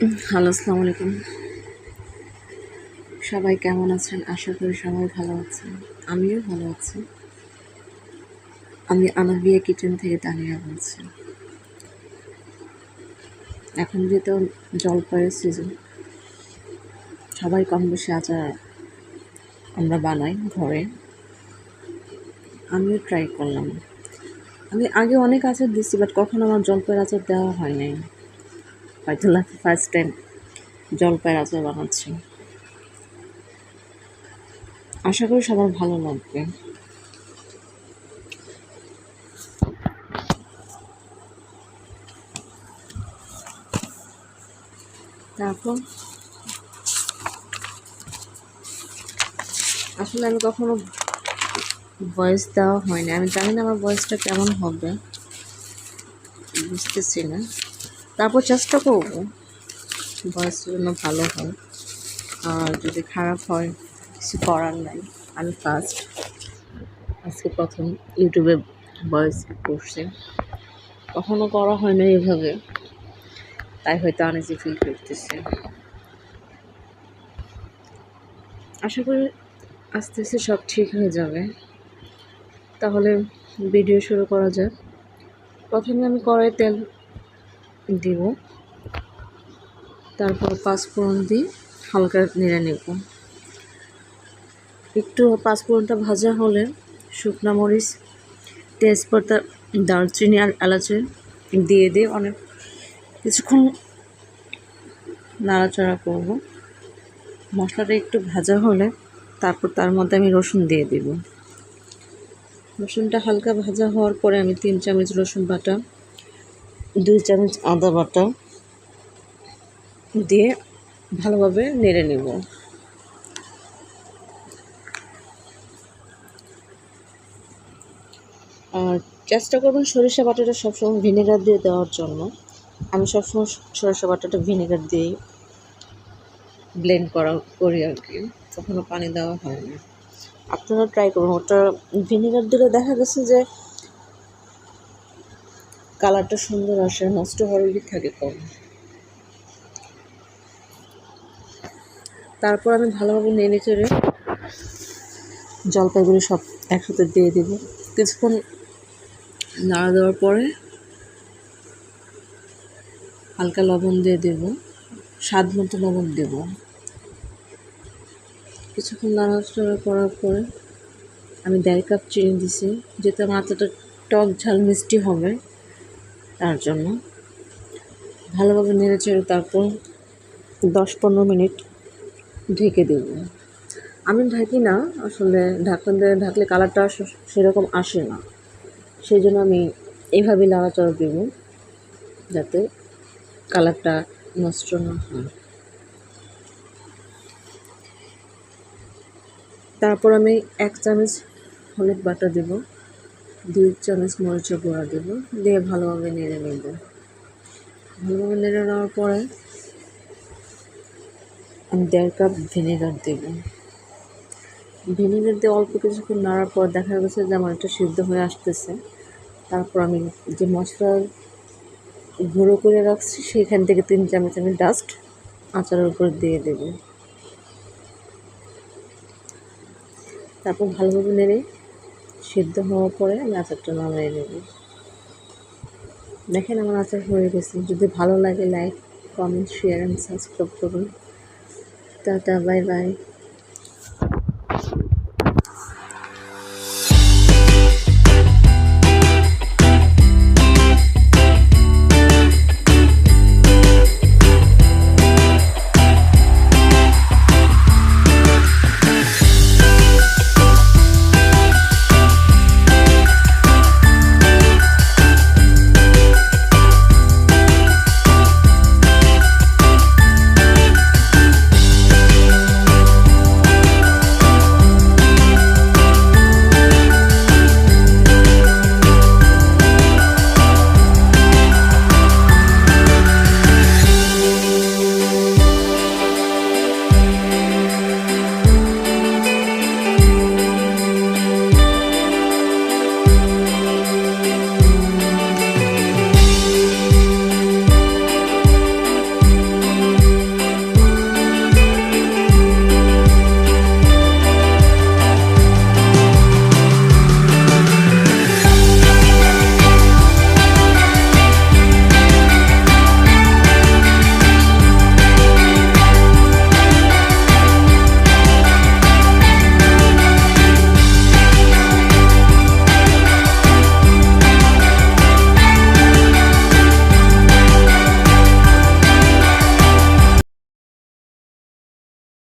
Hello, আসসালামু আলাইকুম। সবাই কেমন আছেন? আশা করি সবাই ভালো আছেন। আমিও ভালো আছি। আমি আনাবিয়া কিচেন থেকে তানিয়া বলছি। এখন যেহেতু জলপাইয়ের সিজন, সবাই কম বেশি আচার আমরা বানাই ঘরে। আমিও ট্রাই করলাম। আমি আগে অনেক আচার দিচ্ছি, বাট কখনো আমার জলপাইয়ের আচার দেওয়া হয় নাই। হয়তো ফার্স্ট টাইম জলপাইয়ের আচার বানাচ্ছি। আশা করি সবার ভালো লাগবে। তারপর আসলে আমি কখনো ভয়েস দেওয়া হয়নি। আমি জানি না আমার ভয়েসটা কেমন হবে, বুঝতেছি না। তারপর চেষ্টা করবো ভয়েসের জন্য ভালো হয়, আর যদি খারাপ হয় কিছু করার নাই। আমি আজকে প্রথম ইউটিউবে ভয়েস করছি, কখনো করা হয় না এইভাবে, তাই হয়তো আনইজি ফিল করতেছি। আশা করি আস্তে আস্তে সব ঠিক হয়ে যাবে। তাহলে ভিডিও শুরু করা যাক। প্রথমে আমি কড়াই তেল দিব, তারপর পাঁচফোড়ন দিয়ে হালকা নেড়ে নেব। একটু পাঁচফোড়নটা ভাজা হলে শুকনো মরিচ, তেজপাতা, দারচিনি আর এলাচি দিয়ে অনেক কিছুক্ষণ নাড়াচাড়া করব। মশলাটা একটু ভাজা হলে তারপর তার মধ্যে আমি রসুন দিয়ে দেব। রসুনটা হালকা ভাজা হওয়ার পরে আমি 3 চামচ রসুন বাটা, 2 চামচ আদা বাটা দিয়ে ভালোভাবে নেড়ে নেব। আর চেষ্টা করবেন সরিষা বাটাটা সবসময় ভিনেগার দিয়ে দেওয়ার জন্য। আমি সবসময় সরিষা বাটাটা ভিনেগার দিয়েই ব্লেন্ড করি আর কি, কখনো পানি দেওয়া হয় না। আপনারা ট্রাই করুন। ওটা ভিনেগার দিলে দেখা গেছে যে কালারটা সুন্দর আসে, নষ্ট হওয়ার থাকে কম। তারপর আমি ভালোভাবে নেড়ে চেড়ে জলপাইগুলো সব একসাথে দিয়ে দেব। কিছুক্ষণ নাড়া দেওয়ার পরে হালকা লবণ দিয়ে দেব, স্বাদ মতো লবণ দেব। কিছুক্ষণ নাড়াচাড়া করার পরে আমি 1.5 কাপ চিনি দিছি, যেহেতু আমার আচারটা টক ঝাল মিষ্টি হবে, তার জন্য ভালোভাবে নেড়ে চেড়ে তারপর 10-15 মিনিট ঢেকে দেব। আমি ঢাকি না, আসলে ঢাকনা দিয়ে ঢাকলে কালারটা সেরকম আসে না, সেই জন্য আমি এইভাবেই নাড়াচাড়া দেব যাতে কালারটা নষ্ট না হয়। তারপর আমি 1 চামচ হলুদ বাটা দেব, 2 চামচ মরিচের গুঁড়া দেব, দিয়ে ভালোভাবে নেড়ে নেব। ভালোভাবে নেড়ে নেওয়ার পরে আমি 1.5 কাপ ভিনেগার দেব। ভিনেগার দিয়ে অল্প কিছুক্ষণ নাড়ার পর দেখা গেছে যে আমার একটা সিদ্ধ হয়ে আসতেছে। তারপর আমি যে মশলা গুঁড়ো করে রাখছি সেখান থেকে 3 চামচ আমি ডাস্ট আচারের উপর দিয়ে দেব। তারপর ভালোভাবে নেড়ে সিদ্ধ হওয়ার পরে আমি আচারটা নামিয়ে নেব। দেখেন আমার আচার হয়ে গেছে। যদি ভালো লাগে like, comment, share and subscribe করুন। টাটা, বাই বাই।